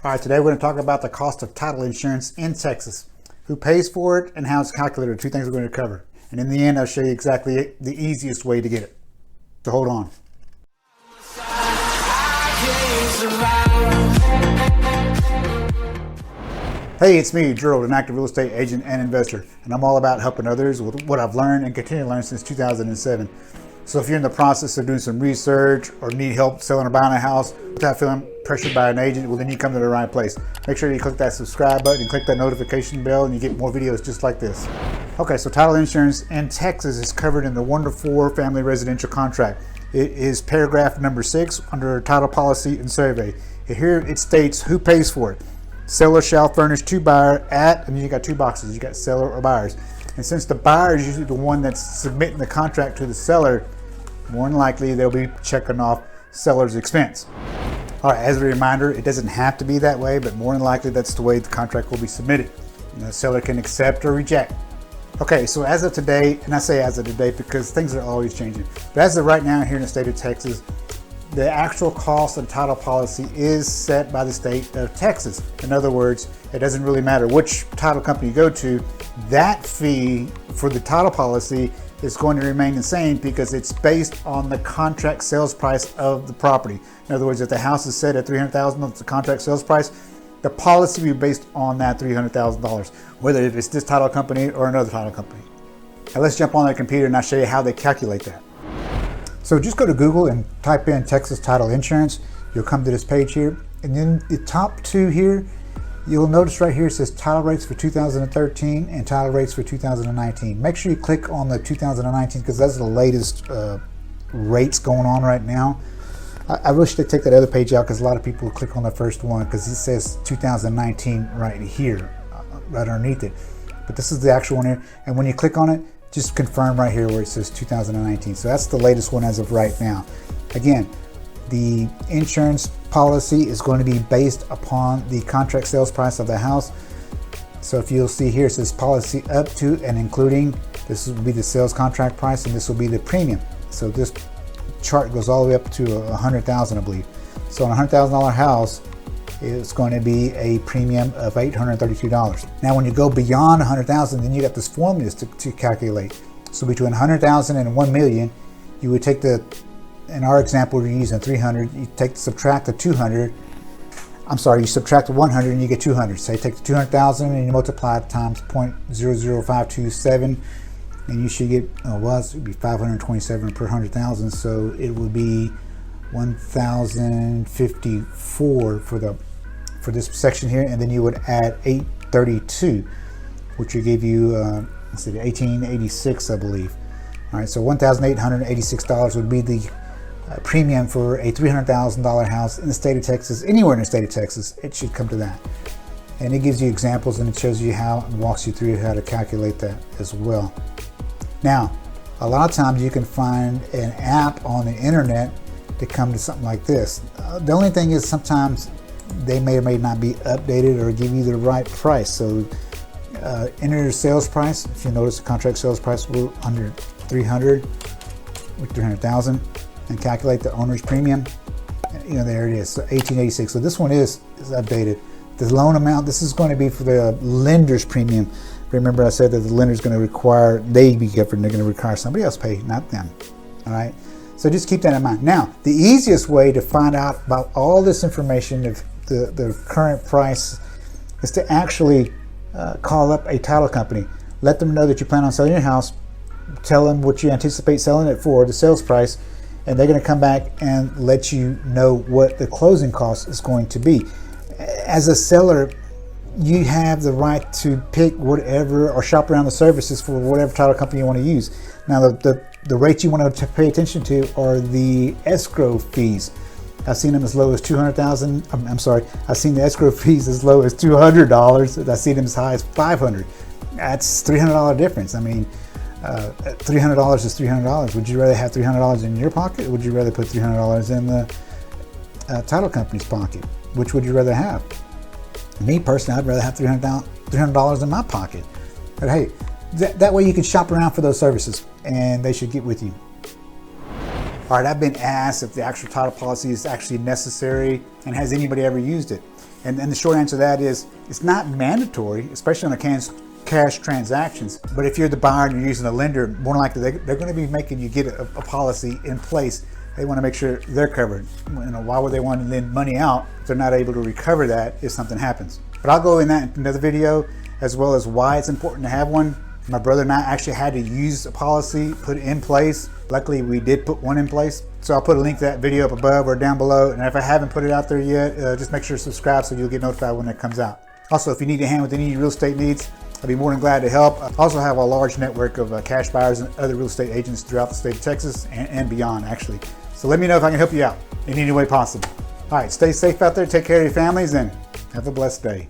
All right, today we're going to talk about the cost of title insurance in Texas, who pays for it, and how it's calculated. Two things we're going to cover. And in the end, I'll show you exactly the easiest way to get it. So hold on. Hey, it's me, Gerald, an active real estate agent and investor, and I'm all about helping others with what I've learned and continue to learn since 2007. So if you're in the process of doing some research or need help selling or buying a house without feeling pressured by an agent, well, then you come to the right place. Make sure you click that subscribe button and click that notification bell, and you get more videos just like this. Okay, so title insurance in Texas is covered in the 1 to 4 family residential contract. It is paragraph number 6 under title policy and survey. Here it states who pays for it. Seller shall furnish to buyer at, and you got two boxes, you got seller or buyers. And since the buyer is usually the one that's submitting the contract to the seller, more than likely they'll be checking off seller's expense. All right, as a reminder, it doesn't have to be that way, but more than likely that's the way the contract will be submitted. The seller can accept or reject. Okay, so as of today, and I say as of today because things are always changing, but as of right now here in the state of Texas, the actual cost of the title policy is set by the state of Texas. In other words, it doesn't really matter which title company you go to, that fee for the title policy is going to remain the same because it's based on the contract sales price of the property. In other words, if the house is set at $300,000, that's the contract sales price, the policy will be based on that $300,000, whether it's this title company or another title company. Now let's jump on the computer and I'll show you how they calculate that. So just go to Google and type in Texas title insurance. You'll come to this page here. And then the top two here, you'll notice right here it says title rates for 2013 and title rates for 2019. Make sure you click on the 2019 because that's the latest rates going on right now. I wish they'd take that other page out because a lot of people click on the first one because it says 2019 right here, right underneath it. But this is the actual one here. And when you click on it, just confirm right here where it says 2019. So that's the latest one as of right now. Again, the insurance policy is going to be based upon the contract sales price of the house. So if you'll see here, it says policy up to and including, this will be the sales contract price and this will be the premium. So this chart goes all the way up to $100,000, I believe. So on a $100,000 house, it's going to be a premium of $832. Now, when you go beyond $100,000, then you got this formulas to calculate. So between $100,000 and $1 million, you would take the, in our example, we're using 300. You subtract the 200. I'm sorry, you subtract the 100 and you get 200. So you take the 200,000 and you multiply it times 0.00527, and you should get, it would be 527 per 100,000. So it would be 1,054 for this section here, and then you would add 832, which would give you let's see, 1886, I believe. All right, so $1,886 would be the premium for a $300,000 house in the state of Texas. Anywhere in the state of Texas, it should come to that. And it gives you examples and it shows you how and walks you through how to calculate that as well. Now, a lot of times you can find an app on the internet to come to something like this. The only thing is sometimes they may or may not be updated or give you the right price. So enter your sales price. If you notice the contract sales price will under 300 with 300,000 and calculate the owner's premium. There it is, so 1886. So this one is updated. The loan amount, this is going to be for the lender's premium. Remember I said that the lender's going to require, they be different, they're going to require somebody else pay, not them. All right. So just keep that in mind. Now, the easiest way to find out about all this information, of the current price, is to actually call up a title company. Let them know that you plan on selling your house. Tell them what you anticipate selling it for, the sales price, and they're going to come back and let you know what the closing cost is going to be. As a seller, you have the right to pick whatever or shop around the services for whatever title company you want to use. Now, the rates you want to pay attention to are the escrow fees. I've seen them as low as $200,000. I'm sorry, I've seen the escrow fees as low as $200. I've seen them as high as $500. That's $300 difference. I mean, $300 is $300. Would you rather have $300 in your pocket, or would you rather put $300 in the title company's pocket? Which would you rather have? Me personally, I'd rather have $300 in my pocket. But hey, that way you can shop around for those services, and they should get with you. All right, I've been asked if the actual title policy is actually necessary and has anybody ever used it. And the short answer to that is it's not mandatory, especially on the cash transactions. But if you're the buyer and you're using a lender, more than likely they're going to be making you get a policy in place. They want to make sure they're covered. Why would they want to lend money out if they're not able to recover that if something happens? But I'll go in that in another video, as well as why it's important to have one. My brother and I actually had to use a policy, put it in place. Luckily, we did put one in place. So I'll put a link to that video up above or down below. And if I haven't put it out there yet, just make sure to subscribe so you'll get notified when it comes out. Also, if you need a hand with any real estate needs, I'd be more than glad to help. I also have a large network of cash buyers and other real estate agents throughout the state of Texas and beyond, actually. So let me know if I can help you out in any way possible. All right, stay safe out there, take care of your families, and have a blessed day.